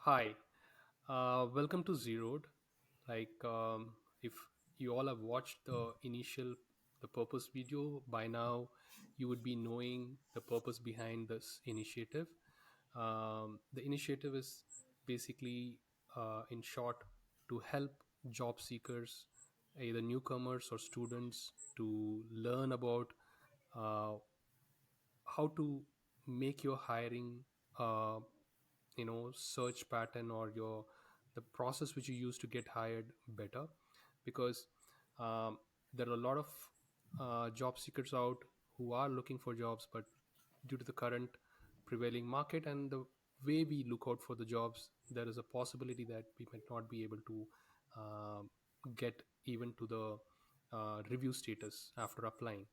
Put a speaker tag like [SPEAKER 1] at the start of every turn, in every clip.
[SPEAKER 1] Hi, welcome to Zeroed. If you all have watched the purpose video by now, you would be knowing the purpose behind this initiative. The initiative is basically, in short, to help job seekers, either newcomers or students, to learn about uh, how to make your hiring search pattern or your the process which you use to get hired better, because um, there are a lot of job seekers out who are looking for jobs, but due to the current prevailing market and the way we look out for the jobs, there is a possibility that we might not be able to um get even to the review status after applying.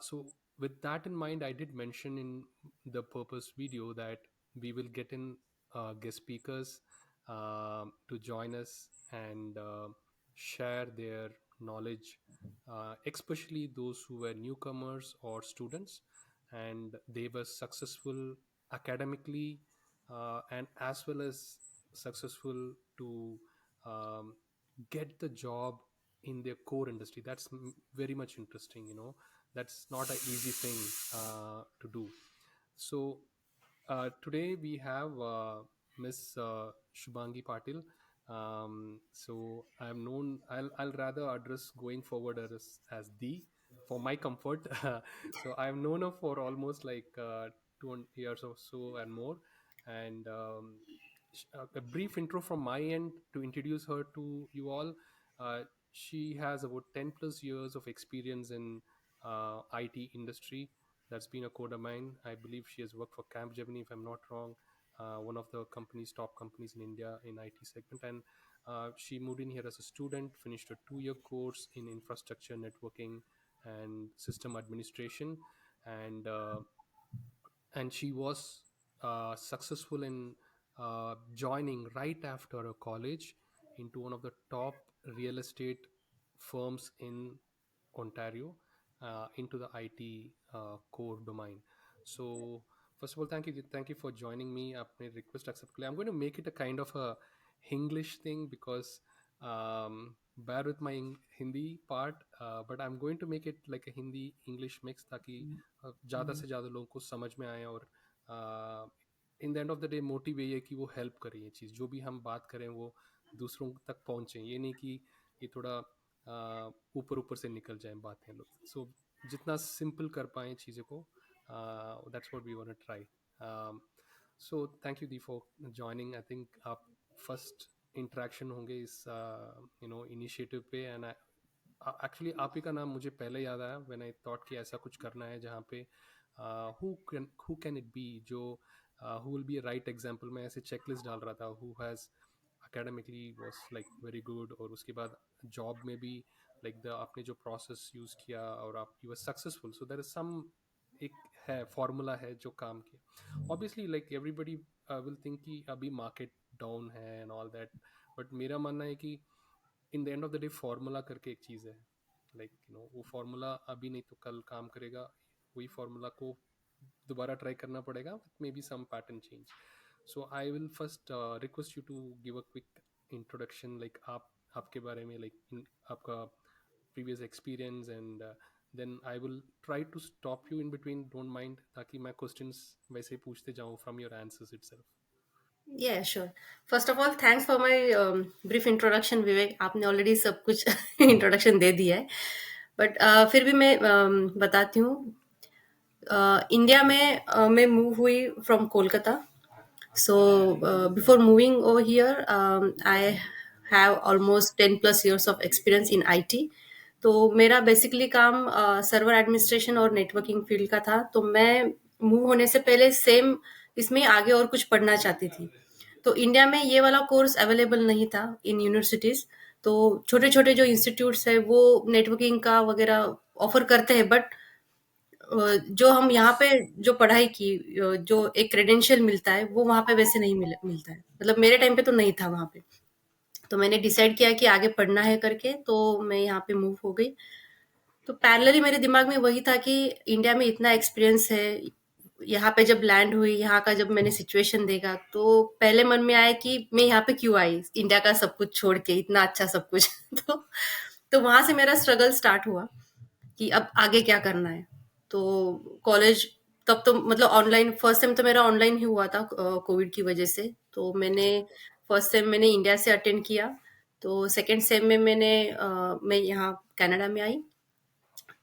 [SPEAKER 1] So with that in mind, I did mention in the purpose video that we will get in guest speakers to join us and share their knowledge, especially those who were newcomers or students and they were successful academically, and as well as successful to um, get the job in their core industry. That's very much interesting. That's not an easy thing to do. So today we have Miss Shubhangi Patil. So I'm known. I'll rather address going forward as the for my comfort. So I've known her for almost like 2 years or so and more. And a brief intro from my end to introduce her to you all. She has about 10 plus years of experience in IT industry. That's been a core domain. I believe she has worked for Capgemini, if I'm not wrong, one of the top companies in India in IT segment. And she moved in here as a student, finished a 2 year course in infrastructure, networking, and system administration. And she was successful in joining right after her college into one of the top real estate firms in Ontario, into the IT core domain. So first of all, thank you for joining me. आपने request accept किया. I'm going to make it a kind of a English thing because bear with my Hindi part, but I'm going to make it like a Hindi English mix ताकि ज़्यादा से ज़्यादा लोगों को समझ में आए, और इन the end of the day motive यही है कि वो हेल्प करें, ये चीज़ जो भी हम बात करें वो दूसरों तक पहुँचे, ये नहीं कि ये थोड़ा ऊपर ऊपर से निकल जाए बातें लोग। सो जितना सिंपल कर पाएँ चीज़ों को, that's what we want to try. So thank you दी फॉर जॉइनिंग। आई थिंक आप फर्स्ट इंटरेक्शन होंगे इस इनिशिएटिव पे, एंड एक्चुअली आप ही का नाम मुझे पहले याद आया व्हेन आई थॉट कि ऐसा कुछ करना है जहाँ पे हु कैन इट बी जो who will be right example. मैं ऐसे चेकलिस्ट डाल रहा था, who has academically was like very good, और उसके बाद जॉब में भी like the आपने जो प्रोसेस यूज किया और आप you were successful, so there is some एक है फॉर्मूला है जो काम किया। Obviously like everybody will think कि अभी मार्केट डाउन है एंड ऑल दैट, बट मेरा मानना है कि in the end of the day formula करके एक चीज़ है, वो फार्मूला अभी नहीं तो कल काम करेगा। वही फार्मूला को दोबारा ट्राई करना पड़ेगा with maybe some pattern change. So I will first request you to give a quick introduction, like आपके बारे में, आपका previous experience, and then I will try to stop you in between, don't mind, ताकि मैं questions वैसे ही पूछते जाऊँ from your answers itself.
[SPEAKER 2] Yeah, sure. First of all, thanks for my brief introduction, विवेक। आपने ऑलरेडी सब कुछ इंट्रोडक्शन दे दिया है, बट फिर भी मैं बताती हूँ। इंडिया में मैं मूव हुई from Kolkata. So before moving over here, I have almost 10 plus years of experience in IT. तो मेरा बेसिकली काम सर्वर एडमिनिस्ट्रेशन और नेटवर्किंग फील्ड का था। तो मैं मूव होने से पहले सेम इसमें आगे और कुछ पढ़ना चाहती थी। तो इंडिया में ये वाला कोर्स अवेलेबल नहीं था इन यूनिवर्सिटीज। तो छोटे छोटे जो इंस्टीट्यूट्स है वो नेटवर्किंग का वगैरह ऑफर करते हैं, बट जो हम यहाँ पे जो पढ़ाई की, जो एक क्रेडेंशियल मिलता है वो वहाँ पे वैसे नहीं मिलता है। मतलब मेरे टाइम पे तो नहीं था वहाँ पे। तो मैंने डिसाइड किया कि आगे पढ़ना है करके, तो मैं यहाँ पे मूव हो गई। तो पैरेलली मेरे दिमाग में वही था कि इंडिया में इतना एक्सपीरियंस है, यहाँ पे जब लैंड हुई, यहाँ का जब मैंने सिचुएशन देखा, तो पहले मन में आया कि मैं यहाँ पे क्यों आई, इंडिया का सब कुछ छोड़ के, इतना अच्छा सब कुछ। तो तो वहां से मेरा स्ट्रगल स्टार्ट हुआ कि अब आगे क्या करना है। तो कॉलेज तब तो मतलब ऑनलाइन, फर्स्ट सेम तो मेरा ऑनलाइन ही हुआ था कोविड की वजह से। तो मैंने
[SPEAKER 1] राइट।
[SPEAKER 2] फर्स्ट सेम मैंने इंडिया से अटेंड किया। तो सेकंड सेम में मैं यहाँ कनाडा में आई।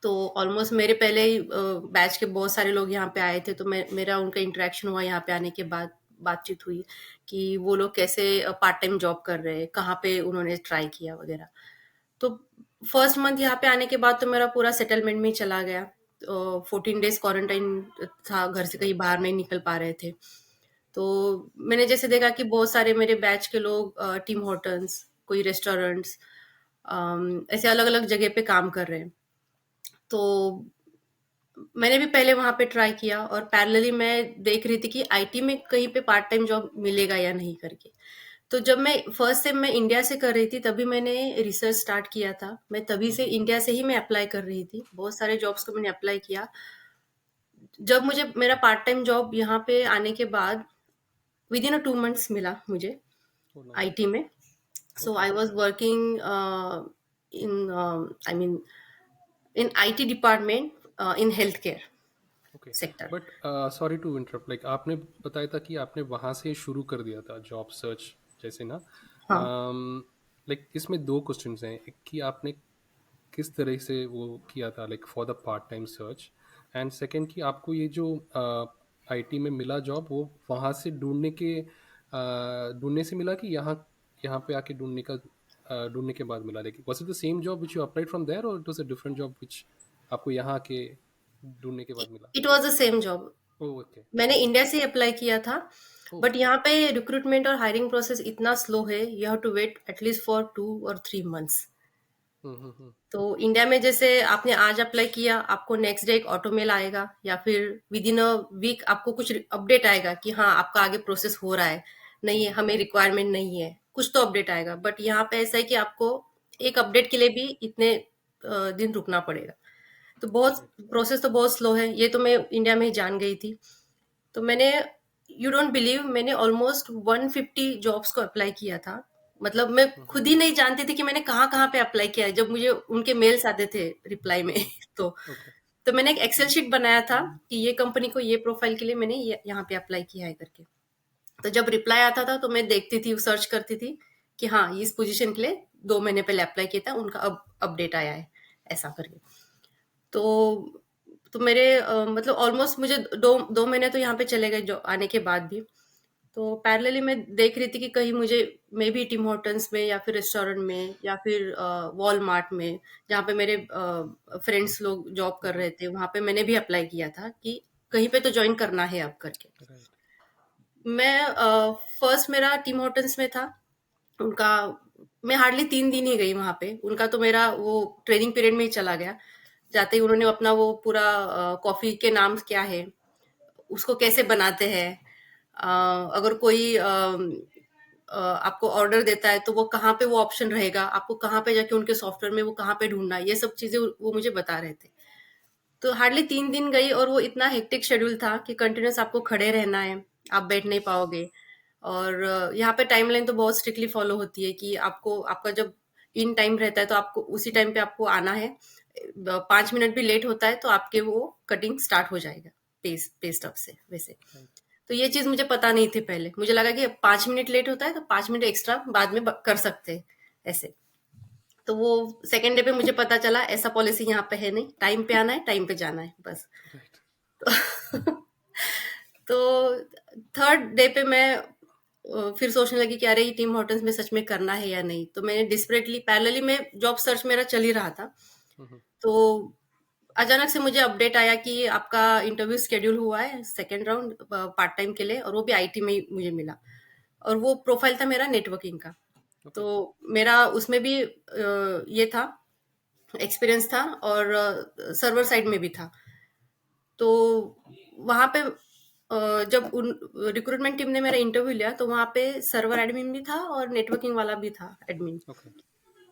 [SPEAKER 2] तो ऑलमोस्ट मेरे पहले ही बैच के बहुत सारे लोग यहाँ पे आए थे, तो मेरा उनका इंटरेक्शन हुआ यहाँ पे आने के बाद। बातचीत हुई कि वो लोग कैसे पार्ट टाइम जॉब कर रहे हैं, कहाँ पे उन्होंने ट्राई किया वगैरह। तो फर्स्ट मंथ यहाँ पे आने के बाद तो मेरा पूरा सेटलमेंट में ही चला गया। 14 डेज क्वारंटाइन था, घर से कहीं
[SPEAKER 1] राइट।
[SPEAKER 2] बाहर नहीं निकल पा रहे थे। तो मैंने जैसे देखा कि बहुत सारे मेरे बैच के लोग टीम होटल्स, कोई रेस्टोरेंट्स, ऐसे अलग अलग जगह पे काम कर रहे हैं। तो मैंने भी पहले वहां पे ट्राई किया, और पैरेलली मैं देख रही थी कि आईटी में कहीं पे पार्ट टाइम जॉब मिलेगा या नहीं करके। तो जब मैं फर्स्ट सेम मैं इंडिया से कर रही थी, तभी मैंने रिसर्च स्टार्ट किया था। मैं तभी से इंडिया से ही मैं अप्लाई कर रही थी, बहुत सारे जॉब्स को मैंने अप्लाई किया। जब मुझे मेरा पार्ट टाइम जॉब यहाँ पे आने के बाद विद इन 2 मंथ्स मिला मुझे
[SPEAKER 1] ओ नाइस।
[SPEAKER 2] आईटी में। So
[SPEAKER 1] okay.
[SPEAKER 2] I was working in I mean in IT department in health care
[SPEAKER 1] okay.
[SPEAKER 2] Sector.
[SPEAKER 1] But sorry to interrupt, like आपने बताया था कि आपने वहाँ से शुरू कर दिया था जॉब सर्च जैसे ना।
[SPEAKER 2] हाँ,
[SPEAKER 1] लाइक इसमें दो क्वेश्चंस हैं, एक कि आपने किस तरह से वो किया था like for the part time search, and second कि आपको ये जो आईटी में मिला जॉब वो वहाँ से ढूंढने से मिला कि यहाँ यहाँ पे आके ढूंढने के बाद मिला, लेकिन was it the same job which you applied from there और it was a different job which आपको यहाँ आके ढूंढने के बाद मिला?
[SPEAKER 2] It was the same job.
[SPEAKER 1] Oh okay.
[SPEAKER 2] मैंने इंडिया से ही अप्लाई किया था।
[SPEAKER 1] ओह।
[SPEAKER 2] बट यहाँ पे रिक्रूटमेंट और हायरिंग प्रोसेस इतना स्लो है, you have to wait at least for 2 और 3 मंथ्स।
[SPEAKER 1] हम्म।
[SPEAKER 2] तो इंडिया में जैसे आपने आज अप्लाई किया, आपको नेक्स्ट डे एक ऑटो मेल आएगा, या फिर विद इन अ वीक आपको कुछ अपडेट आएगा कि हाँ आपका आगे प्रोसेस हो रहा है, नहीं है हमें रिक्वायरमेंट नहीं है, कुछ तो अपडेट आएगा। बट यहाँ पे ऐसा है कि आपको एक अपडेट के लिए भी इतने दिन रुकना पड़ेगा। तो बहुत
[SPEAKER 1] राइट।
[SPEAKER 2] प्रोसेस तो बहुत स्लो है, ये तो मैं इंडिया में ही जान गई थी। तो मैंने, यू डोंट बिलीव, मैंने ऑलमोस्ट 150 जॉब्स को अप्लाई किया था। मतलब मैं
[SPEAKER 1] हम्म।
[SPEAKER 2] खुद ही नहीं जानती थी कि मैंने कहाँ कहाँ पे अप्लाई किया है, जब मुझे उनके मेल्स आते थे रिप्लाई में। तो
[SPEAKER 1] ओके।
[SPEAKER 2] तो मैंने एक एक्सेल शीट बनाया था कि ये कंपनी को ये प्रोफाइल के लिए मैंने यहाँ पे अप्लाई किया है करके। तो जब रिप्लाई आता था तो मैं देखती थी, सर्च करती थी कि हाँ इस पोजीशन के लिए 2 महीने पहले अप्लाई किया था, उनका अब अपडेट आया है, ऐसा करके। तो मेरे मतलब ऑलमोस्ट मुझे 2 महीने तो यहाँ पे चले गए जो आने के बाद भी। तो पैरेलली मैं देख रही थी कि कहीं मुझे मे बी टिम हॉर्टन्स में, या फिर रेस्टोरेंट में, या फिर वॉलमार्ट में, जहाँ पे मेरे फ्रेंड्स लोग जॉब कर रहे थे, वहां पे मैंने भी अप्लाई किया था कि कहीं पे तो ज्वाइन करना है अब करके।
[SPEAKER 1] राइट।
[SPEAKER 2] मैं फर्स्ट मेरा टिम हॉर्टन्स में था। उनका मैं हार्डली 3 दिन ही गई वहां पे, उनका तो मेरा वो ट्रेनिंग पीरियड में ही चला गया। जाते ही उन्होंने अपना वो पूरा कॉफी के नाम क्या है, उसको कैसे बनाते हैं, अगर कोई आपको ऑर्डर देता है तो वो कहाँ पे वो ऑप्शन रहेगा, आपको कहाँ पे जाके उनके सॉफ्टवेयर में वो कहाँ पे ढूंढना है, ये सब चीजें वो मुझे बता रहे थे। तो हार्डली 3 दिन गई, और वो इतना हेक्टिक शेड्यूल था कि कंटिन्यूस आपको खड़े रहना है, आप बैठ नहीं पाओगे। और यहाँ पे टाइमलाइन तो बहुत स्ट्रिक्टली फॉलो होती है कि आपको, आपका जब इन टाइम रहता है तो आपको उसी टाइम पे आपको आना है। 5 मिनट भी लेट होता है तो आपके वो कटिंग स्टार्ट हो जाएगा पे स्टॉप से वैसे।
[SPEAKER 1] राइट।
[SPEAKER 2] तो ये चीज मुझे पता नहीं थी पहले, मुझे लगा कि 5 मिनट लेट होता है तो 5 मिनट एक्स्ट्रा बाद में कर सकते हैं ऐसे। तो वो सेकेंड डे पे मुझे पता चला ऐसा पॉलिसी यहाँ पे है नहीं, टाइम पे आना है, टाइम पे जाना है बस।
[SPEAKER 1] राइट।
[SPEAKER 2] तो थर्ड डे पे मैं फिर सोचने लगी कि अरे ये टीम हॉटन्स में सच में करना है या नहीं। तो मैंने डिस्परेटली पैरेलली में जॉब सर्च मेरा चल ही रहा था।
[SPEAKER 1] हम्म।
[SPEAKER 2] तो अचानक से मुझे अपडेट आया कि आपका इंटरव्यू शेड्यूल हुआ है सेकेंड राउंड पार्ट टाइम के लिए, और वो भी आईटी में ही मुझे मिला। और वो प्रोफाइल था मेरा नेटवर्किंग का।
[SPEAKER 1] ओके।
[SPEAKER 2] तो मेरा उसमें भी ये था, एक्सपीरियंस था, और सर्वर साइड में भी था। तो वहां पे जब उन रिक्रूटमेंट टीम ने मेरा इंटरव्यू लिया तो वहां पे सर्वर एडमिन भी था और नेटवर्किंग वाला भी था एडमिन।
[SPEAKER 1] ओके।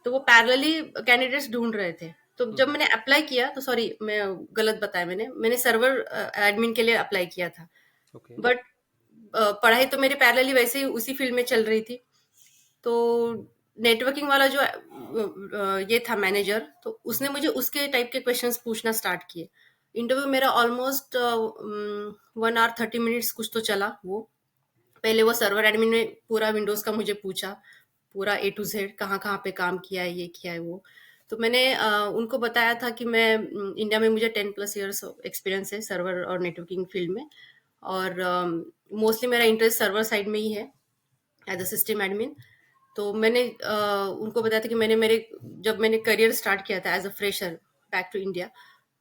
[SPEAKER 2] तो वो पैरेलली कैंडिडेट्स ढूंढ रहे थे। तो जब
[SPEAKER 1] हम्म।
[SPEAKER 2] मैंने अप्लाई किया तो सॉरी मैं गलत बताया, मैंने सर्वर एडमिन के लिए अप्लाई किया था।
[SPEAKER 1] ओके।
[SPEAKER 2] बट पढ़ाई तो मेरे पैरेलली वैसे ही उसी फील्ड में चल रही थी। तो नेटवर्किंग वाला जो ये था मैनेजर, तो उसने मुझे उसके टाइप के क्वेश्चंस पूछना स्टार्ट किए। इंटरव्यू मेरा ऑलमोस्ट 1 आवर 30 मिनट्स कुछ तो चला वो। पहले वो सर्वर एडमिन ने पूरा विंडोज का मुझे पूछा, पूरा A to Z कहाँ कहाँ पे काम किया है, ये किया है वो। तो मैंने उनको बताया था कि मैं इंडिया में मुझे 10+ ईयर्स एक्सपीरियंस है सर्वर और नेटवर्किंग फील्ड में, और मोस्टली मेरा इंटरेस्ट सर्वर साइड में ही है एज अ सिस्टम एडमिन। तो मैंने उनको बताया था कि जब मैंने करियर स्टार्ट किया था as a fresher back to India,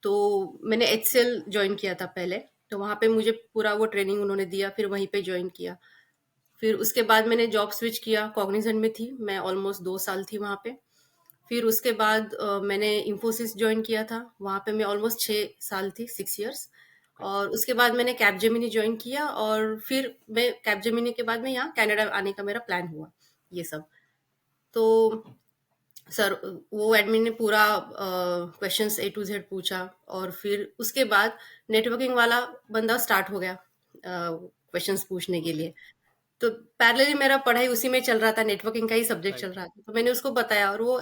[SPEAKER 2] तो मैंने HCL ज्वाइन किया था पहले। तो वहाँ पे मुझे पूरा वो ट्रेनिंग उन्होंने दिया, फिर वहीं पे ज्वाइन किया। फिर उसके बाद मैंने जॉब स्विच किया, कॉग्निजेंट में थी मैं, ऑलमोस्ट 2 साल थी वहाँ पे। फिर उसके बाद मैंने इंफोसिस ज्वाइन किया था, वहाँ पे मैं ऑलमोस्ट 6 साल थी, 6 ईयर्स।
[SPEAKER 1] ओके।
[SPEAKER 2] और उसके बाद मैंने कैपजेमिनी ज्वाइन किया, और फिर मैं कैपजेमिनी के बाद में यहाँ कनाडा आने का मेरा प्लान हुआ, ये सब। तो सर वो एडमिन ने पूरा क्वेश्चंस A to Z पूछा, और फिर उसके बाद नेटवर्किंग वाला बंदा स्टार्ट हो गया क्वेश्चंस पूछने के
[SPEAKER 1] ओके।
[SPEAKER 2] लिए। तो पैरेलली मेरा पढ़ाई उसी में चल रहा था, नेटवर्किंग का ही सब्जेक्ट चल
[SPEAKER 1] राइट।
[SPEAKER 2] रहा था। तो मैंने उसको बताया, और वो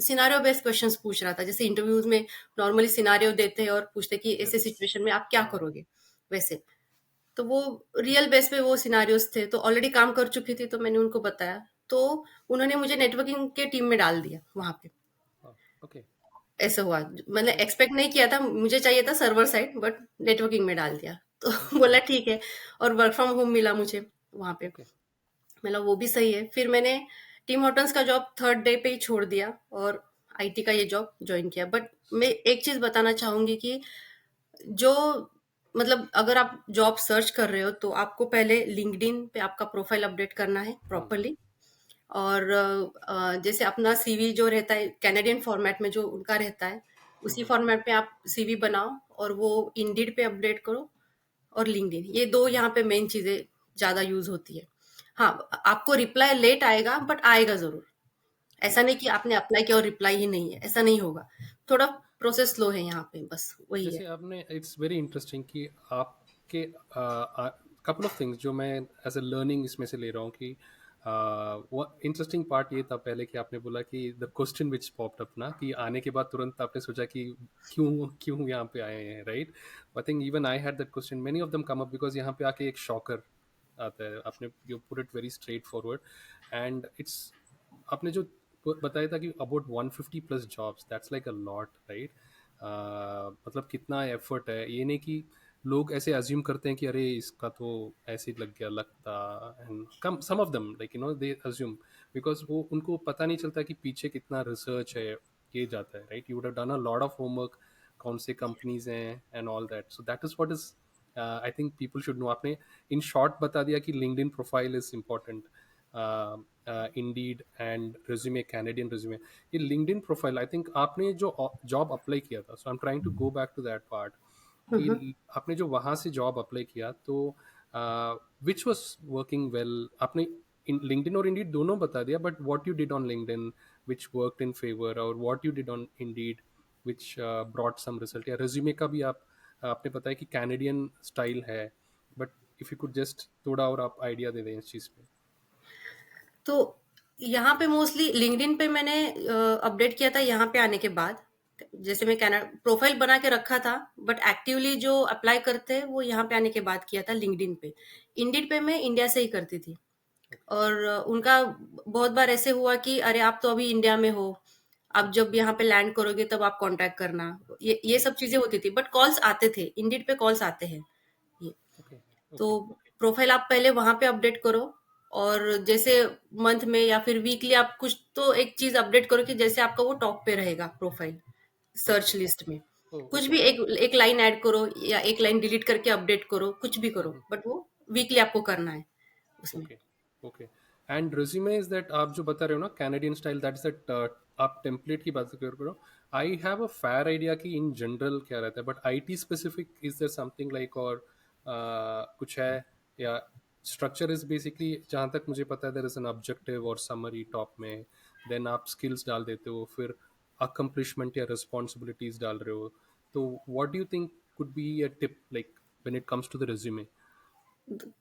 [SPEAKER 2] सिनारियो बेस्ड क्वेश्चंस पूछ रहा था, जैसे इंटरव्यूज में नॉर्मली सिनारियो देते हैं और पूछते कि ऐसे
[SPEAKER 1] यस।
[SPEAKER 2] सिचुएशन में आप क्या करोगे, वैसे। तो वो रियल बेस पे वो सिनारियोस थे, तो ऑलरेडी काम कर चुकी थी, तो मैंने उनको बताया। तो उन्होंने मुझे नेटवर्किंग के टीम में डाल दिया वहां पे।
[SPEAKER 1] ओके।
[SPEAKER 2] ऐसा हुआ, मैंने
[SPEAKER 1] तो
[SPEAKER 2] एक्सपेक्ट नहीं किया था, मुझे चाहिए था सर्वर साइड, बट नेटवर्किंग में डाल दिया। तो
[SPEAKER 1] ओके।
[SPEAKER 2] बोला ठीक है। और वर्क फ्रॉम होम मिला मुझे वहां पे,
[SPEAKER 1] ओके।
[SPEAKER 2] मतलब वो भी सही है। फिर मैंने टीम हॉटन्स का जॉब थर्ड डे पे ही छोड़ दिया, और IT का ये जॉब ज्वाइन किया। बट मैं एक चीज बताना चाहूंगी कि जो मतलब अगर आप जॉब सर्च कर रहे हो, तो आपको पहले लिंक्डइन पे आपका प्रोफाइल अपडेट करना है
[SPEAKER 1] हम्म।
[SPEAKER 2] प्रॉपरली। और जैसे अपना CV जो रहता है कैनेडियन फॉर्मेट में जो उनका रहता है, उसी
[SPEAKER 1] हम्म।
[SPEAKER 2] फॉर्मेट में आप CV बनाओ, और वो इंडीड पे अपडेट करो। और लिंक्डइन, ये दो यहाँ पे मेन चीजें ज्यादा यूज होती है। हाँ, आपको रिप्लाई लेट आएगा, बट आएगा जरूर। ऐसा
[SPEAKER 1] ठीक
[SPEAKER 2] नहीं
[SPEAKER 1] है।
[SPEAKER 2] कि आपने अप्लाई किया और रिप्लाई ही नहीं है, ऐसा नहीं होगा। थोड़ा प्रोसेस स्लो है यहाँ पे, बस वही है।
[SPEAKER 1] जैसे आपने, इट्स वेरी इंटरेस्टिंग कि आपके कपल ऑफ थिंग्स जो मैं एज ए लर्निंग इसमें से ले रहा हूँ कि वो इंटरेस्टिंग पार्ट ये था पहले कि आपने बोला कि the question which popped up ना, कि आने के बाद तुरंत आपने सोचा कि क्यों क्यों यहाँ पे आए हैं, right. I think even I had that question, many of them come up because यहाँ पे आके एक शॉकर आता है। आपने you put it very straight forward and it's, आपने जो बताया था कि about 150 plus jobs, that's like a lot, right. मतलब कितना एफर्ट है, ये नहीं कि लोग ऐसे अज्यूम करते हैं कि अरे इसका तो ऐसे ही लग गया लगता, and come some of them like they assume because वो उनको पता नहीं चलता कि पीछे कितना रिसर्च है, किए जाता है, right. You would have done a lot of homework, कौन से कंपनीज हैं and all that, so that is what is I think people should know. आपने इन शॉर्ट बता दिया कि LinkedIn profile is important, Indeed and resume, Canadian resume. ये LinkedIn profile, I think आपने जो जॉब अप्लाई किया था, so I am trying to go back to that part,
[SPEAKER 2] hmm.
[SPEAKER 1] कि आपने जो वहाँ से जॉब अप्लाई किया तो विच वॉज वर्किंग वेल, आपने लिंक्डइन और इंडीड दोनों बता दिया, but what you did on LinkedIn which worked in favour, और what you did on Indeed which brought some result, या रेज्यूमे का भी आप आपने बताया कि कैनेडियन स्टाइल है, but if you could just थोड़ा और आप आइडिया दे दें इस चीज़ पे।
[SPEAKER 2] तो यहाँ पे मोस्टली लिंक्डइन पे मैंने अपडेट किया था यहाँ पे आने के बाद। जैसे मैं कनाडा प्रोफाइल बना के रखा था, बट एक्टिवली जो अप्लाई करते हैं वो यहाँ पे आने के बाद किया था लिंक्डइन पे। इंडीड पे मैं इंडिया से ही करती थी।
[SPEAKER 1] ओके।
[SPEAKER 2] और उनका बहुत बार ऐसे हुआ कि अरे आप तो अभी इंडिया में हो, आप जब यहाँ पे लैंड करोगे तब आप कांटेक्ट करना, ये सब चीजें होती थी। बट कॉल्स आते थे, इंडीड पे कॉल्स आते हैं ये।
[SPEAKER 1] ओके।
[SPEAKER 2] तो
[SPEAKER 1] ओके।
[SPEAKER 2] प्रोफाइल आप पहले वहां पे अपडेट करो, और जैसे मंथ में या फिर वीकली आप कुछ तो एक चीज अपडेट करो कि जैसे आपका वो टॉप पे रहेगा प्रोफाइल सर्च
[SPEAKER 1] ओके।
[SPEAKER 2] लिस्ट में। कुछ
[SPEAKER 1] ओके।
[SPEAKER 2] भी एक एक लाइन ऐड करो, या एक लाइन डिलीट करके अपडेट करो, कुछ भी करो, बट वो वीकली आपको करना है उसमें।
[SPEAKER 1] Okay. Okay. And resume is that, आप जो बता रहे हो ना Canadian style, that is that, आप टेम्पलेट की बात कर रहे हो। I have a fair idea कि इन जनरल क्या रहता है, but IT specific is there something like, और कुछ है, या स्ट्रक्चर इज बेसिकली, जहाँ तक मुझे पता है देयर इज एन ऑब्जेक्टिव और समरी टॉप में, देन आप स्किल्स डाल देते हो, फिर अकम्पलिशमेंट या रिस्पॉन्सिबिलिटीज डाल रहे हो, तो what do you think could be a tip like when it comes to the resume?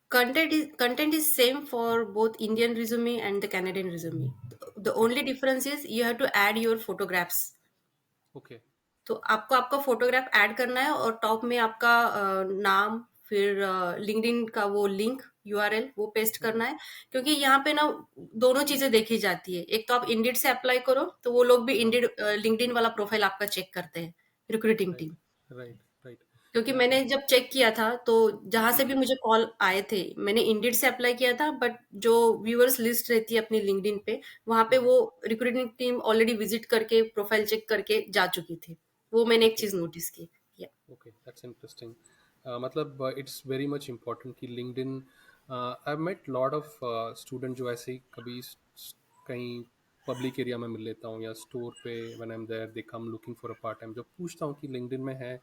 [SPEAKER 2] Content is same for both Indian resume and the Canadian resume. The
[SPEAKER 1] okay,
[SPEAKER 2] only difference is you have to add your photographs.
[SPEAKER 1] Okay,
[SPEAKER 2] तो आपको आपका photograph add करना है और top में आपका नाम, फिर लिंक्डइन का वो लिंक यूआरएल वो पेस्ट करना है, क्योंकि यहाँ पे ना दोनों चीजें देखी जाती है। एक तो आप इंडिड से अप्लाई करो तो वो लोग भी इंडिड लिंक्डइन वाला प्रोफाइल आपका चेक करते हैं, recruiting
[SPEAKER 1] right,
[SPEAKER 2] team.
[SPEAKER 1] Right, right,
[SPEAKER 2] क्योंकि
[SPEAKER 1] या,
[SPEAKER 2] मैंने जब चेक किया था तो जहां से भी मुझे कॉल आए थे, मैंने इंडिड से अप्लाई किया था, बट जो व्यूअर्स लिस्ट रहती है अपनी लिंक्डइन पे, वहां पे वो रिक्रूटिंग टीम ऑलरेडी विजिट करके प्रोफाइल चेक करके जा चुकी थी। वो मैंने एक
[SPEAKER 1] ओके,
[SPEAKER 2] चीज नोटिस की। या
[SPEAKER 1] ओके, दैट्स इंटरेस्टिंग। मतलब इट्स वेरी मच इम्पोर्टेंट कि LinkedIn, I met lot of student जो ऐसे ही कभी कहीं पब्लिक एरिया में मिल लेता हूँ या स्टोर पे, when I am there they come looking for a part time, जब पूछता हूँ कि लिंक्डइन में है,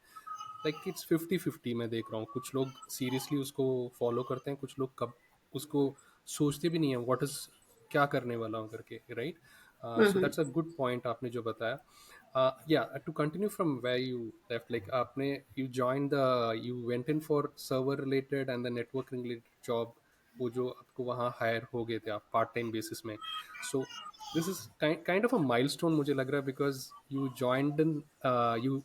[SPEAKER 1] लाइक इट्स 50-50 मैं देख रहा हूँ। कुछ लोग सीरियसली उसको फॉलो करते हैं, कुछ लोग कब उसको सोचते भी नहीं है व्हाट इज, क्या करने वाला हूँ करके, right? So
[SPEAKER 2] hmm
[SPEAKER 1] that's a good point आपने जो बताया। Yeah, to continue from where you left, like आपने, you went in for server related and the networking related job, वो जो आपको वहाँ हायर हो गए थे आप पार्ट टाइम बेसिस में। So this is kind of a milestone मुझे लग रहा है, because you joined in,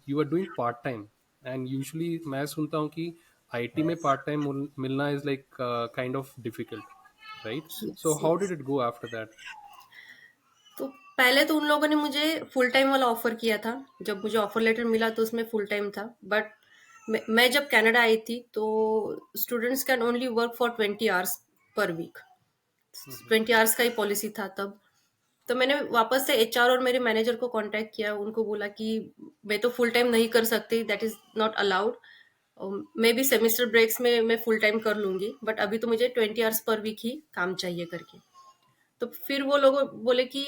[SPEAKER 1] you are doing part time, and usually मैं सुनता हूँ कि आईटी में पार्ट टाइम मिलना is like kind of difficult, right? So
[SPEAKER 2] yes
[SPEAKER 1] how
[SPEAKER 2] yes.
[SPEAKER 1] Did it go after that?
[SPEAKER 2] तो पहले तो उन लोगों ने मुझे फुल टाइम वाला ऑफर किया था। जब मुझे ऑफर लेटर मिला तो उसमें फुल टाइम था, बट मैं जब कनाडा आई थी तो students can only work for 20 hours per week. 20 hours का ही पॉलिसी था तब। तो मैंने वापस से एचआर और मेरे मैनेजर को कांटेक्ट किया, उनको बोला कि मैं तो फुल टाइम नहीं कर सकती, that is not allowed. Maybe semester breaks में मैं फुल टाइम कर लूंगी, बट अभी तो मुझे 20 आवर्स पर वीक ही काम चाहिए करके। तो फिर वो लोग बोले कि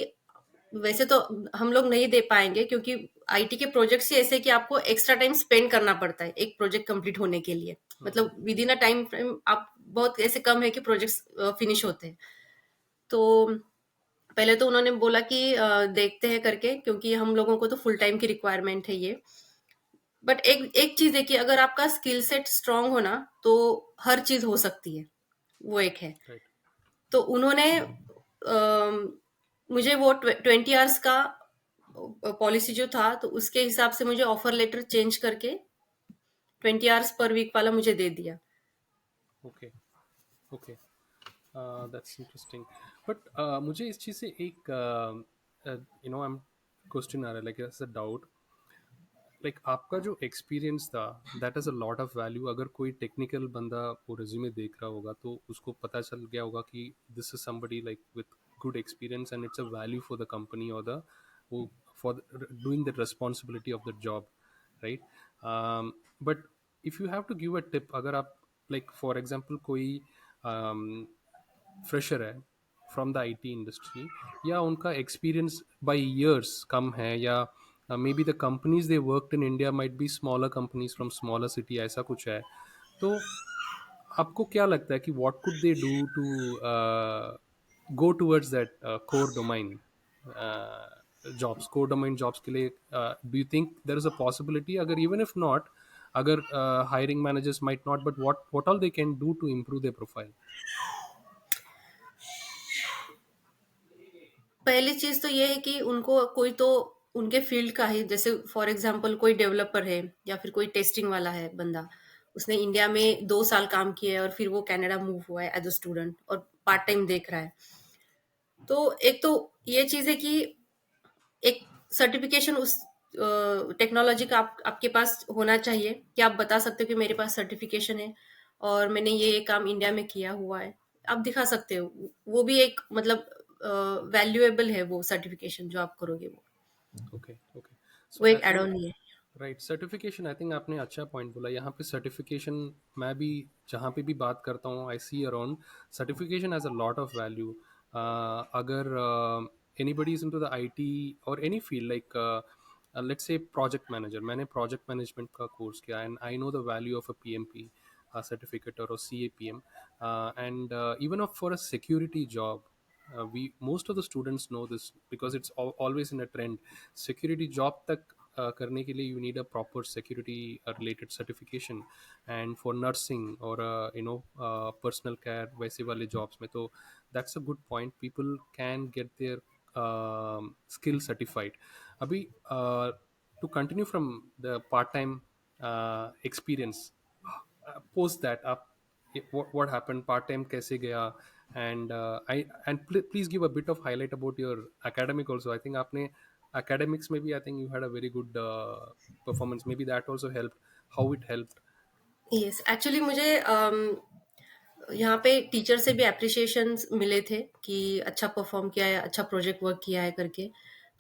[SPEAKER 2] वैसे तो हम लोग नहीं दे पाएंगे, क्योंकि आईटी के प्रोजेक्ट्स ही ऐसे कि आपको एक्स्ट्रा टाइम स्पेंड करना पड़ता है एक प्रोजेक्ट कंप्लीट होने के लिए। मतलब with in a time frame आप बहुत ऐसे कम है कि प्रोजेक्ट्स फिनिश होते हैं। तो पहले तो उन्होंने बोला कि देखते हैं करके, क्योंकि हम लोगों को तो फुल टाइम की रिक्वायरमेंट है ये। बट एक एक चीज है कि अगर आपका स्किल सेट स्ट्रांग हो ना, तो हर चीज हो सकती है, वो एक है।
[SPEAKER 1] राइट,
[SPEAKER 2] तो उन्होंने मुझे वो 20 आवर्स का पॉलिसी जो था, तो उसके हिसाब से मुझे ऑफर लेटर चेंज करके 20 आवर्स पर वीक वाला मुझे दे दिया।
[SPEAKER 1] Okay, okay, that's interesting. But मुझे इस चीज़ से एक आई एम क्वेश्चन आ रहा है, like as a doubt, like आपका जो एक्सपीरियंस था that is a lot of value. अगर कोई टेक्निकल बंदा वो रिज्यूमे देख रहा होगा तो उसको पता चल गया होगा कि this is somebody like with good experience and it's a value for the company और द, वो for doing the responsibility of the job, right? But if you have to give a tip, अगर आप, like for example कोई fresher है from the IT industry, या उनका experience by years कम है, या maybe the companies they worked in India might be smaller companies from smaller city, ऐसा कुछ है, तो आपको क्या लगता है कि what could they do to go towards that core domain jobs, core domain jobs के लिए? Do you think there is a possibility, अगर इवन इफ नॉट, अगर hiring managers might not, but what all they can do to improve their profile?
[SPEAKER 2] पहली चीज तो ये है कि उनको कोई तो उनके फील्ड का ही, जैसे फॉर एग्जांपल कोई डेवलपर है या फिर कोई टेस्टिंग वाला है बंदा, उसने इंडिया में 2 साल काम किया है और फिर वो कनाडा मूव हुआ है एज अ स्टूडेंट और पार्ट टाइम देख रहा है। तो एक तो ये चीज है कि एक सर्टिफिकेशन उस टेक्नोलॉजी का आपके पास होना चाहिए, कि आप बता सकते हो कि मेरे पास सर्टिफिकेशन है और मैंने ये काम इंडिया में किया हुआ है। आप दिखा सकते हो, वो भी एक मतलब वैल्यूएबल है वो सर्टिफिकेशन जो आप करोगे,
[SPEAKER 1] ओके, ओके,
[SPEAKER 2] वो
[SPEAKER 1] सो
[SPEAKER 2] एक एड
[SPEAKER 1] यू,
[SPEAKER 2] ऑन ही है।
[SPEAKER 1] राइट, सर्टिफिकेशन, आई थिंक आपने अच्छा पॉइंट बोला यहाँ पे। सर्टिफिकेशन, मैं भी जहाँ पे भी बात करता हूँ, I see around certification has a lot of value. अगर anybody is into the IT और any field, like let's say project manager, मैंने प्रोजेक्ट मैनेजमेंट का कोर्स किया and I know the value of a PMP certificate और C A P M, and even for a security job, we most of the students know this because it's always in a trend. Security job तक करने के लिए you need a proper security related certification, and for nursing or personal care वैसे वाले jobs में तो that's a good point. People can get their skill certified. अभी to continue from the part time experience, post that up, what happened part time कैसे गया, and please give a bit of highlight about your academic also. I think आपने academics maybe I think you had a very good performance, maybe that also helped, how it helped.
[SPEAKER 2] Yes, actually मुझे यहाँ पे teacher से भी appreciation मिले थे कि अच्छा परफॉर्म किया है, अच्छा प्रोजेक्ट वर्क किया है करके।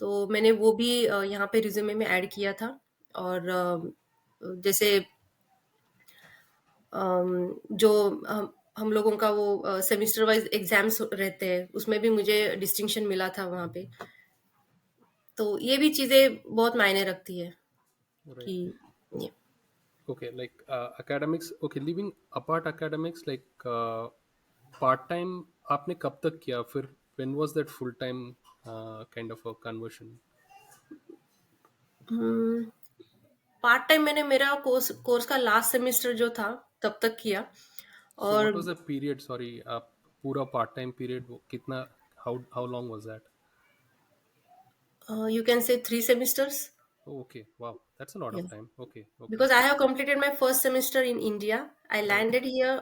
[SPEAKER 2] तो मैंने वो भी यहाँ पे रिज्यूमे में ऐड किया था। और जैसे जो हम लोगों का वो सेमेस्टर वाइज एग्जाम्स रहते हैं, उसमें भी मुझे डिस्टिंक्शन मिला था वहाँ पे। तो ये भी चीज़ें बहुत मायने रखती है
[SPEAKER 1] Right.
[SPEAKER 2] कि ये
[SPEAKER 1] Okay, like academics, okay, leaving apart academics, like part time आपने कब तक किया फिर, when was that full time kind of a conversion?
[SPEAKER 2] Part time मैंने मेरा कोर्स का लास्ट सेमेस्टर जो था तब तक किया।
[SPEAKER 1] So
[SPEAKER 2] और
[SPEAKER 1] what was the period, sorry, पूरा part time period कितना, how long was that?
[SPEAKER 2] You can say 3 semesters.
[SPEAKER 1] Oh, okay, wow, that's a lot of time. Okay, okay.
[SPEAKER 2] Because I have completed my first semester in India. I
[SPEAKER 1] Right.
[SPEAKER 2] landed here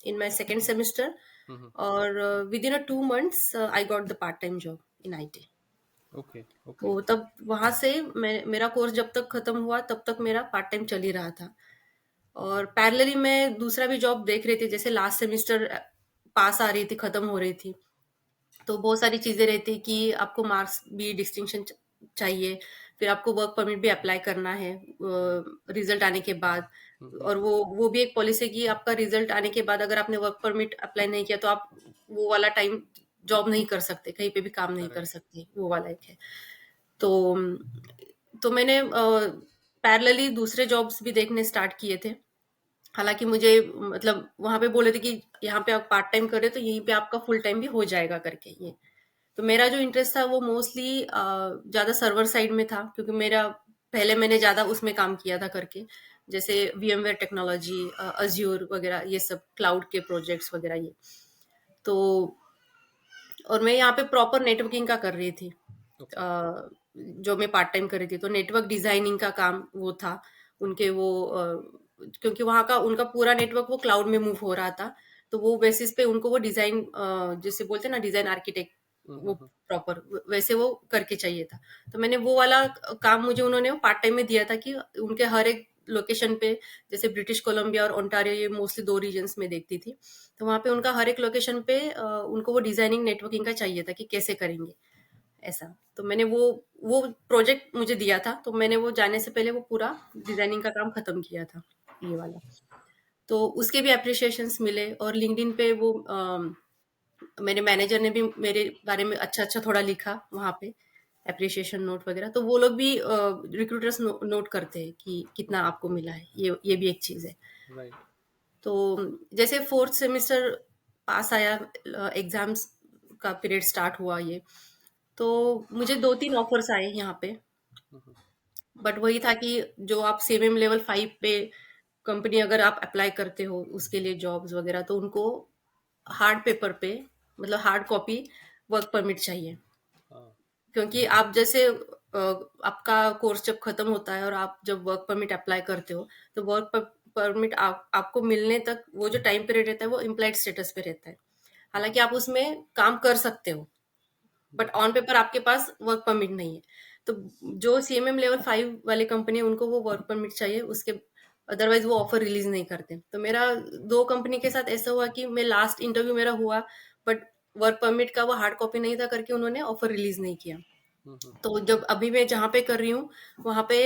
[SPEAKER 2] in my second semester,
[SPEAKER 1] Mm-hmm.
[SPEAKER 2] or within a 2 months, I got the part-time job in IT.
[SPEAKER 1] Okay, okay.
[SPEAKER 2] तो तब वहां से मेरा course जब तक खत्म हुआ तब तक मेरा पार्ट टाइम चल ही रहा था। और पैरेलली मैं दूसरा भी जॉब देख रही थी, जैसे लास्ट सेमेस्टर पास आ रही थी, खत्म हो रही थी। तो बहुत सारी चीजें रहती कि आपको मार्क्स भी डिस्टिंक्शन चाहिए, फिर आपको वर्क परमिट भी अप्लाई करना है
[SPEAKER 1] Right.
[SPEAKER 2] रिजल्ट आने के बाद।
[SPEAKER 1] Mm-hmm.
[SPEAKER 2] और वो भी एक पॉलिसी है कि आपका रिजल्ट आने के बाद अगर आपने वर्क परमिट अप्लाई नहीं किया तो आप वो वाला टाइम जॉब नहीं कर सकते, कहीं पे भी काम नहीं कर
[SPEAKER 1] Correct.
[SPEAKER 2] सकते, वो वाला एक है। तो तो मैंने पैरेलली दूसरे जॉब्स भी देखने स्टार्ट किए थे। हालांकि मुझे मतलब वहां पे बोले थे कि यहाँ पे आप पार्ट टाइम कर रहे हो तो यहीं पे आपका फुल टाइम भी हो जाएगा करके ये। तो मेरा जो इंटरेस्ट था वो मोस्टली ज़्यादा सर्वर साइड में था, क्योंकि मेरा पहले मैंने ज़्यादा उसमें काम किया था करके, जैसे VMware टेक्नोलॉजी, अज्योर वगैरह, ये सब क्लाउड के प्रोजेक्ट्स वगैरह ये। तो और मैं यहाँ पे प्रॉपर नेटवर्किंग का कर रही थी।
[SPEAKER 1] Okay.
[SPEAKER 2] अ, जो मैं पार्ट टाइम कर रही थी तो नेटवर्क डिजाइनिंग का काम वो था उनके वो क्योंकि वहाँ का उनका पूरा नेटवर्क वो क्लाउड में मूव हो रहा था। तो वो बेसिस पे उनको वो डिजाइन, जैसे बोलते हैं ना डिजाइन आर्किटेक्ट, वो
[SPEAKER 1] Mm-hmm.
[SPEAKER 2] प्रॉपर वैसे वो करके चाहिए था। तो मैंने वो वाला काम मुझे उन्होंने पार्ट टाइम में दिया था कि उनके हर एक लोकेशन पे, जैसे ब्रिटिश कोलंबिया और ओंटारियो, ये मोस्टली 2 रीजन्स में देखती थी। तो वहाँ पे उनका हर एक लोकेशन पे उनको वो डिजाइनिंग नेटवर्किंग का चाहिए था कि कैसे करेंगे ऐसा। तो मैंने वो प्रोजेक्ट मुझे दिया था, तो मैंने वो जाने से पहले वो पूरा डिजाइनिंग का काम खत्म किया था, ये वाला। तो उसके भी एप्रिसिएशंस मिले, और लिंक्डइन पे वो मेरे मैनेजर ने भी मेरे बारे में अच्छा अच्छा थोड़ा लिखा वहाँ पे, एप्रिसिएशन नोट वगैरह। तो वो लोग भी रिक्रूटर्स नोट करते हैं कि कितना आपको मिला है, ये भी एक चीज है।
[SPEAKER 1] Right.
[SPEAKER 2] तो जैसे फोर्थ सेमेस्टर पास आया, एग्जाम्स का पीरियड स्टार्ट हुआ ये, तो मुझे 2-3 ऑफर्स आए यहाँ पे।
[SPEAKER 1] Mm-hmm.
[SPEAKER 2] बट वही था कि जो आप CMM लेवल 5 पे कंपनी अगर आप अप्लाई करते हो उसके लिए जॉब्स वगैरह, तो उनको हार्ड पेपर पे, मतलब हार्ड कॉपी वर्क परमिट चाहिए।
[SPEAKER 1] Ah.
[SPEAKER 2] क्योंकि आप जैसे आपका कोर्स जब खत्म होता है और आप जब वर्क परमिट अप्लाई करते हो, तो वर्क परमिट आपको मिलने तक वो जो टाइम पीरियड रहता है वो इम्प्लॉयड स्टेटस पे रहता है। हालांकि आप उसमें काम कर सकते हो, बट
[SPEAKER 1] Right.
[SPEAKER 2] ऑन पेपर आपके पास वर्क परमिट नहीं है। तो जो CMM लेवल 5 वाले कंपनी है उनको वो वर्क परमिट चाहिए, उसके अदरवाइज वो ऑफर रिलीज नहीं करते। तो मेरा 2 कंपनी के साथ ऐसा हुआ कि मैं लास्ट इंटरव्यू मेरा हुआ, बट वर्क परमिट का वो हार्ड कॉपी नहीं था करके उन्होंने ऑफर रिलीज नहीं किया।
[SPEAKER 1] Mm-hmm.
[SPEAKER 2] तो जब अभी मैं जहाँ पे कर रही हूँ वहाँ पे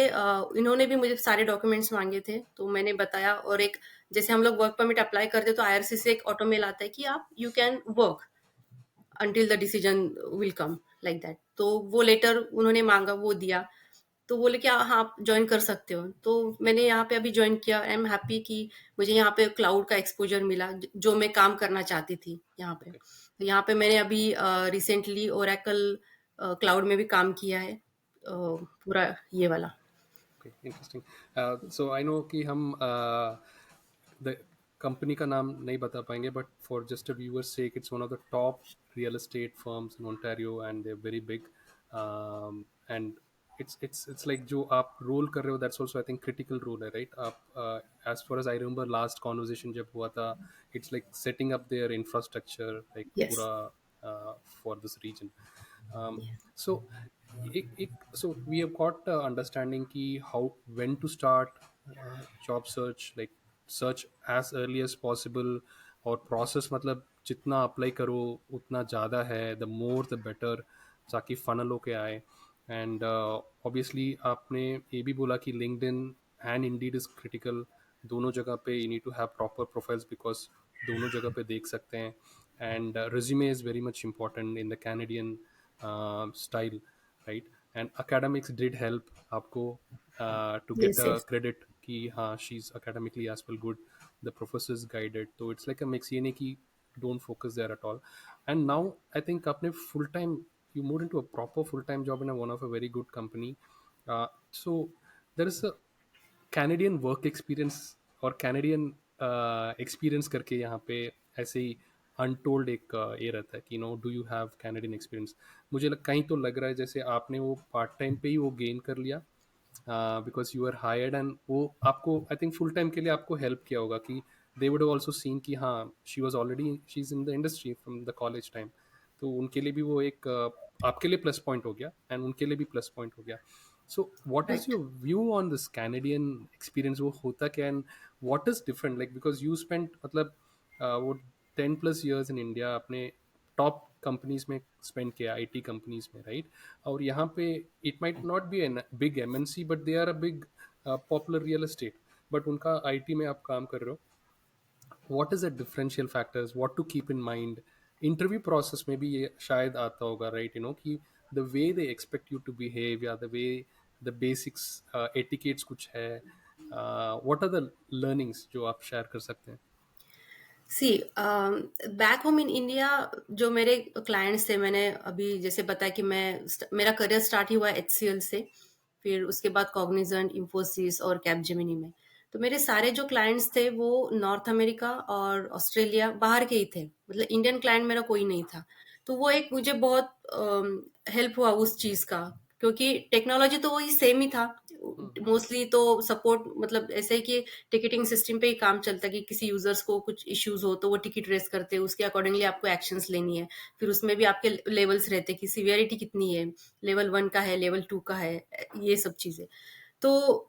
[SPEAKER 2] इन्होंने भी मुझे सारे डॉक्यूमेंट्स मांगे थे, तो मैंने बताया। और एक, जैसे हम लोग वर्क परमिट अप्लाई करते हैं तो IRC से एक ऑटो मेल आता है कि आप you can work until the decision will come, like that। तो वो लेटर उन्होंने मांगा, वो दिया। तो बोले कि हाँ आप ज्वाइन कर सकते हो, तो मैंने यहाँ पे अभी ज्वाइन किया। आई एम हैप्पी कि मुझे यहाँ पे क्लाउड का एक्सपोजर मिला, जो मैं काम करना चाहती थी यहाँ पे।
[SPEAKER 1] ओके।
[SPEAKER 2] तो यहाँ पे मैंने अभी रिसेंटली ओरेकल क्लाउड में भी काम किया है, पूरा ये वाला।
[SPEAKER 1] Okay, interesting. So I know कि हम द कंपनी का नाम नहीं बता पाएंगे, but for just a viewer sake it's one of the top real estate firms in Ontario and they are very big. And it's like जो आप role कर रहे हो that's also I think critical role है, right? आप as far as I remember last conversation जब हुआ था, it's like setting up there infrastructure like
[SPEAKER 2] yes.
[SPEAKER 1] पूरा for this region. So so we have got understanding ki how, when to start job search, like search as early as possible, और process मतलब जितना apply करो उतना ज़्यादा है, the more the better, ताकि funnel होके आए। एंड ऑब्वियसली आपने ये भी बोला कि LinkedIn and Indeed is critical, दोनों जगह पे you need to have proper profiles, because दोनों जगह पे देख सकते हैं। And resume is very much important in the Canadian style, right? And academics did help आपको to get
[SPEAKER 2] yes.
[SPEAKER 1] a
[SPEAKER 2] yes.
[SPEAKER 1] credit कि हाँ she's academically as well good, the professors guided, तो it's like a mix, ये नहीं कि don't focus there at all. And now I think आपने full time, you moved into a proper full time job in a one of a very good company. So there is a Canadian work experience और Canadian experience करके यहाँ पे ऐसे ही untold एक ये रहता है कि no do you have Canadian experience. कहीं तो लग रहा है जैसे आपने वो पार्ट टाइम पे ही वो गेन कर लिया, because you are hired, and वो आपको आई थिंक फुल टाइम के लिए आपको हेल्प किया होगा कि दे वुड ऑल्सो सीन कि हाँ she was already she is in the industry from the college time, तो उनके लिए भी वो एक आपके लिए प्लस पॉइंट हो गया एंड उनके लिए भी प्लस पॉइंट हो गया। So what is
[SPEAKER 2] right.
[SPEAKER 1] Your view on this Canadian experience, वो होता क्या, and what is different, like because you spend मतलब वो 10+ years इन इंडिया आपने टॉप कंपनीज में स्पेंड किया, आईटी कंपनीज में, राइट? और यहाँ पे it might not be an big MNC, but they are a big popular real estate, but उनका आईटी में आप काम कर रहे हो। What is the differential factors, what to keep in mind? Interview process में भी ये शायद आता होगा, राइट? यू नो कि the way they expect you to behave, या the way the basics etiquettes कुछ है, व्हाट आर द लर्निंग्स जो आप शेयर कर सकते हैं?
[SPEAKER 2] सी बैक होम इन इंडिया, जो मेरे क्लाइंट्स थे, मैंने अभी जैसे बताया कि मेरा करियर स्टार्ट ही हुआ एचसीएल से, फिर उसके बाद कॉग्निजेंट, इंफोसिस और कैपजेमिनी में। तो मेरे सारे जो क्लाइंट्स थे वो नॉर्थ अमेरिका और ऑस्ट्रेलिया बाहर के ही थे, मतलब इंडियन क्लाइंट मेरा कोई नहीं था। तो वो एक मुझे बहुत हेल्प हुआ उस चीज का, क्योंकि टेक्नोलॉजी तो वही सेम ही था।
[SPEAKER 1] हम्म।
[SPEAKER 2] मोस्टली तो सपोर्ट मतलब ऐसे ही कि टिकटिंग सिस्टम पे ही काम चलता है कि किसी यूजर्स को कुछ इश्यूज हो तो वो टिकट रेस करते हैं, उसके अकॉर्डिंगली आपको एक्शंस लेनी है। फिर उसमें भी आपके लेवल्स रहते हैं कि सिवियरिटी कितनी है, लेवल 1 का है, लेवल 2 का है, ये सब चीजें। तो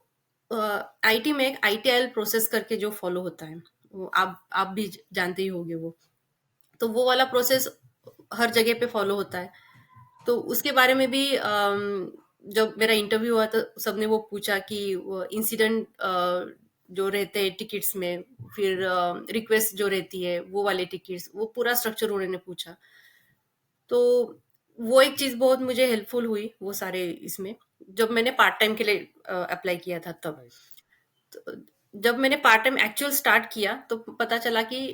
[SPEAKER 2] आईटी में एक आईटीएल प्रोसेस करके जो फॉलो होता है, वो आप भी जानते ही होंगे वो। तो वो वाला प्रोसेस हर जगह पे फॉलो होता है। तो उसके बारे में भी जब मेरा इंटरव्यू हुआ तो सबने वो पूछा कि वो इंसिडेंट जो रहते हैं टिकट्स में, फिर रिक्वेस्ट जो रहती है वो वाले टिकट्स, वो पूरा स्ट्रक्चर उन्होंने पूछा। तो वो एक चीज बहुत मुझे हेल्पफुल हुई वो सारे इसमें, जब मैंने पार्ट टाइम के लिए अप्लाई किया था तब।
[SPEAKER 1] राइट।
[SPEAKER 2] तो जब मैंने पार्ट टाइम एक्चुअल स्टार्ट किया तो पता चला कि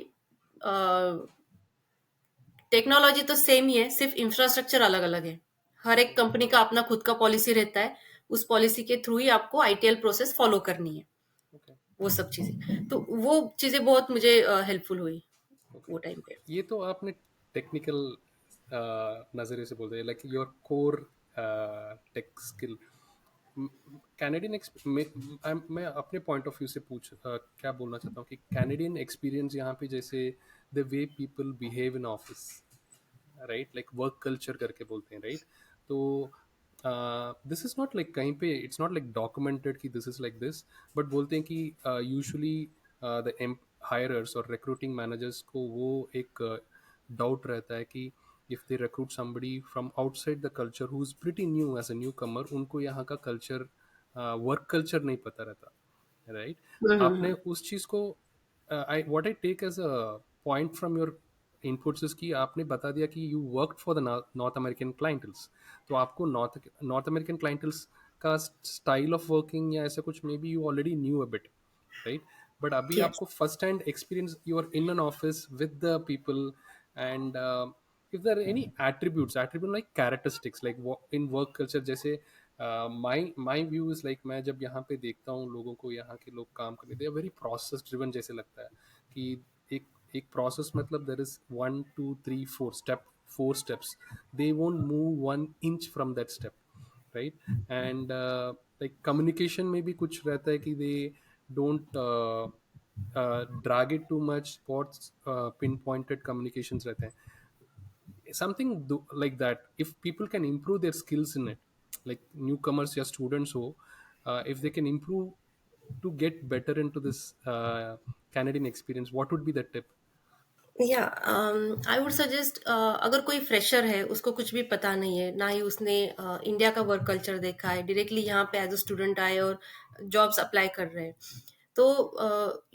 [SPEAKER 2] टेक्नोलॉजी तो सेम ही है, सिर्फ इंफ्रास्ट्रक्चर अलग अलग है। हर एक कंपनी का अपना खुद का पॉलिसी रहता है, उस पॉलिसी के थ्रू ही आपको आईटीएल प्रोसेस फॉलो करनी है,
[SPEAKER 1] ओके।
[SPEAKER 2] वो सब चीजें। तो वो चीजें बहुत मुझे हेल्पफुल हुई
[SPEAKER 1] ओके,
[SPEAKER 2] वो टाइम पे।
[SPEAKER 1] ये तो आपने टेक्निकल नज़रिए से बोल रहे हैं, like your core tech skill. Canadian मैं अपने पॉइंट ऑफ व्यू से क्या बोलना चाहता हूँ कि कैनेडियन एक्सपीरियंस यहाँ पे जैसे the way people behave in office, right? Like work culture करके बोलते हैं, राइट? तो दिस इज नॉट लाइक कहीं पे इट्स नॉट लाइक डॉक्यूमेंटेड कि this is like this, but बोलते हैं कि यूजुअली द हायरर्स और रिक्रूटिंग मैनेजर्स को वो एक डाउट रहता है कि if they recruit somebody from outside the culture who is pretty new as a newcomer, उनको यहाँ का कल्चर, वर्क कल्चर नहीं पता रहता, राइट? आपने
[SPEAKER 2] हम्म।
[SPEAKER 1] उस चीज़ को I what I take as a point from your inputs is कि आपने बता दिया कि you work for the North American clienteles, तो आपको नॉर्थ नॉर्थ अमेरिकन क्लाइंटल्स का स्टाइल ऑफ वर्किंग या ऐसा कुछ maybe you already knew a bit, right? But अभी
[SPEAKER 2] Yes.
[SPEAKER 1] आपको first hand experience, you are in an office with the people, and if there are any attribute like characteristics like in work culture, जैसे my view is like, मैं जब यहाँ पे देखता हूँ लोगों को, यहाँ के लोग काम करते, they are very process driven जैसे लगता है कि एक एक प्रोसेस मतलब there is 1 2 3 4 step, 4 steps, they won't move 1 inch from that step, right? And like communication में भी कुछ रहता है कि they don't drag it too much, बहुत pinpointed communications रहते हैं, something like that. If people can improve their skills in it, like newcomers or students who, if they can improve to get better into this Canadian experience, what would be the tip?
[SPEAKER 2] या I would suggest, अगर कोई fresher है, उसको कुछ भी पता नहीं है, ना ही उसने इंडिया का वर्क कल्चर देखा है, डायरेक्टली यहाँ पे एज अ स्टूडेंट आए और जॉब्स अप्लाई कर रहे हैं, तो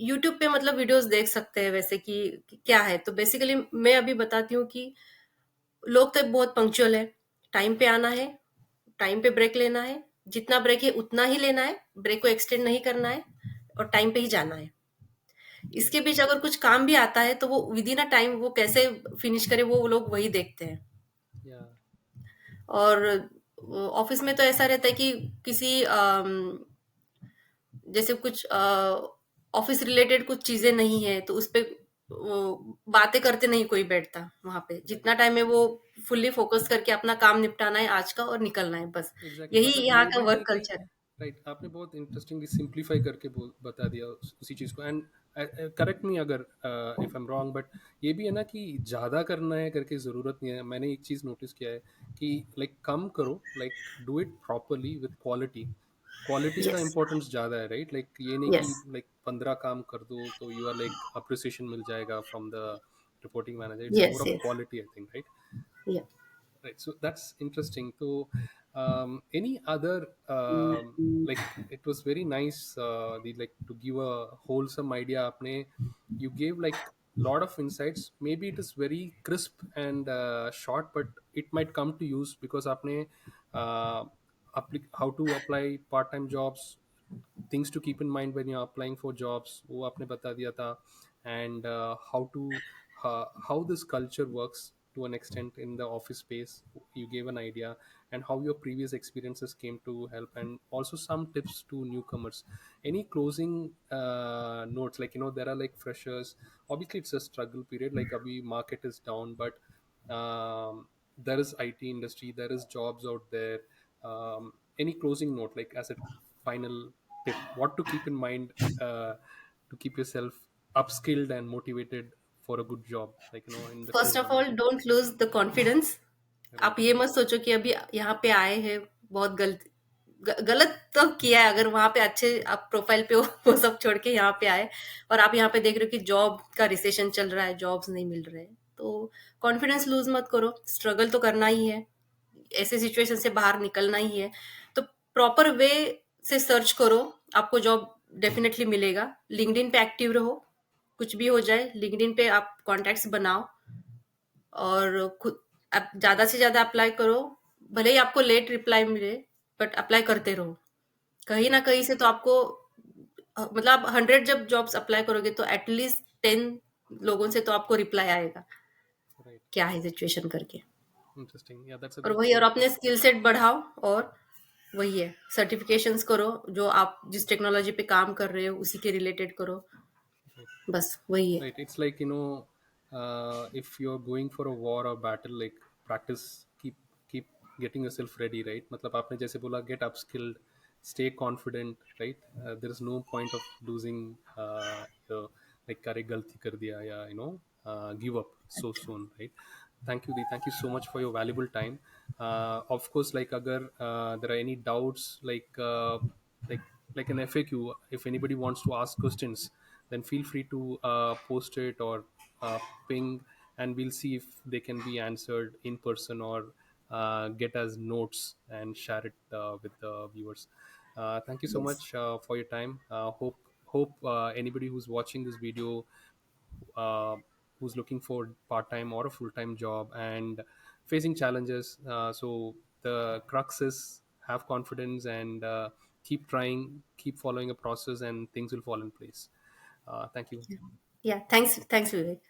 [SPEAKER 2] यूट्यूब पे मतलब वीडियोस देख सकते हैं वैसे कि क्या है। तो बेसिकली मैं अभी बताती हूँ कि लोग तो बहुत पंक्चुअल है, टाइम पे आना है, टाइम पे ब्रेक लेना है, जितना ब्रेक है उतना ही लेना है, ब्रेक को एक्सटेंड नहीं करना है, और टाइम पे ही जाना है।
[SPEAKER 1] Okay.
[SPEAKER 2] इसके बीच अगर कुछ काम भी आता है तो वो विद इन अ टाइम वो कैसे फिनिश करे, वो लोग वही देखते हैं।
[SPEAKER 1] Yeah.
[SPEAKER 2] और ऑफिस में तो ऐसा रहता है कि किसी जैसे कुछ ऑफिस रिलेटेड कुछ चीजें नहीं है तो उस पे बातें करते नहीं कोई बैठता वहां पे,
[SPEAKER 1] Right.
[SPEAKER 2] जितना टाइम है वो फुल्ली फोकस करके अपना काम निपटाना है आज का और निकलना है बस।
[SPEAKER 1] एग्जैक्टली
[SPEAKER 2] यही
[SPEAKER 1] मतलब
[SPEAKER 2] यहाँ
[SPEAKER 1] ये
[SPEAKER 2] का
[SPEAKER 1] भी
[SPEAKER 2] वर्क
[SPEAKER 1] है कि,
[SPEAKER 2] कल्चर है।
[SPEAKER 1] राइट, आपने बहुत इंटरेस्टिंगली सिंप्लीफाई करके बता दिया उसी चीज़ को। एंड करेक्ट मी अगर if I am wrong, but ये भी है ना कि ज़्यादा करना है करके ज़रूरत नहीं है। मैंने एक चीज़ नोटिस किया है कि लाइक कम करो, like do it properly with quality. Quality का
[SPEAKER 2] यस।
[SPEAKER 1] इंपॉर्टेंस ज़्यादा है, राइट? लाइक ये नहीं कि
[SPEAKER 2] यस।
[SPEAKER 1] लाइक 15 काम कर दो तो यू आर लाइक अप्रिसिएशन मिल जाएगा from the reporting manager. It's more
[SPEAKER 2] yes.
[SPEAKER 1] Of
[SPEAKER 2] yes.
[SPEAKER 1] Quality, I think, right?
[SPEAKER 2] या
[SPEAKER 1] Right, so that's interesting. So any other like, it was very nice, the like to give a wholesome idea apne, you gave like lot of insights. Maybe it is very crisp and short, but it might come to use because apne uh, how to apply part time jobs, things to keep in mind when you're applying for jobs, वो आपने बता दिया था, and how this culture works to an extent in the office space, you gave an idea, and how your previous experiences came to help, and also some tips to newcomers. Any closing notes, like, there are like freshers, obviously it's a struggle period, like abhi market is down, but there is IT industry, there is jobs out there. Any closing note, like as a final tip, what to keep in mind to keep yourself upskilled and motivated for a good job, like, in the
[SPEAKER 2] first
[SPEAKER 1] field
[SPEAKER 2] of
[SPEAKER 1] that you're
[SPEAKER 2] all
[SPEAKER 1] in.
[SPEAKER 2] Don't lose the confidence.
[SPEAKER 1] Right.
[SPEAKER 2] आप ये मत सोचो कि अभी यहाँ पे आए हैं, बहुत गलत तो किया है अगर वहां पे अच्छे आप प्रोफाइल पे वो सब छोड़ के यहाँ पे आए, और आप यहाँ पे देख रहे हो कि जॉब का रिसेशन चल रहा है, जॉब्स नहीं मिल रहे हैं, तो कॉन्फिडेंस लूज मत करो, स्ट्रगल तो करना ही है, ऐसे सिचुएशन से बाहर निकलना ही है। तो प्रॉपर वे से सर्च करो, आपको जॉब डेफिनेटली मिलेगा। लिंक्डइन पे एक्टिव रहो, कुछ भी हो जाए लिंक्डइन पे आप कॉन्टैक्ट्स बनाओ, और खुद आप ज्यादा से ज्यादा अप्लाई करो, भले ही आपको लेट रिप्लाई मिले, बट अप्लाई करते रहो। कहीं ना
[SPEAKER 1] Right.
[SPEAKER 2] कहीं से तो आपको मतलब आप 100 जब जॉब्स अप्लाई करोगे तो एटलीस्ट 10 लोगों से तो आपको रिप्लाई आएगा,
[SPEAKER 1] Right.
[SPEAKER 2] क्या है सिचुएशन करके।
[SPEAKER 1] Interesting. Yeah, that's a
[SPEAKER 2] और
[SPEAKER 1] good
[SPEAKER 2] वही, और
[SPEAKER 1] tip.
[SPEAKER 2] अपने स्किल सेट बढ़ाओ, और वही है, सर्टिफिकेशंस करो, जो आप जिस टेक्नोलॉजी पे काम कर रहे हो उसी के रिलेटेड करो,
[SPEAKER 1] Right.
[SPEAKER 2] बस वही है।
[SPEAKER 1] Right, it's like, if you're going for a war or battle, like, practice, keep getting yourself ready, right? मतलब आपने जैसे बोला, get upskilled, stay confident, right? There is no point of losing, like, अरे गलती कर दिया, या give up so soon, right? Thank you, Di. Thank you so much for your valuable time. Of course, like, agar there are any doubts, like like an FAQ, if anybody wants to ask questions, then feel free to post it or ping, and we'll see if they can be answered in person, or get as notes and share it with the viewers. Thank you so
[SPEAKER 2] yes.
[SPEAKER 1] much for your time. Hope anybody who's watching this video, uh, who's looking for part-time or a full-time job and facing challenges, so the crux is have confidence, and keep trying, keep following a process, and things will fall in place. Thank you.
[SPEAKER 2] Yeah, thanks, Vivek.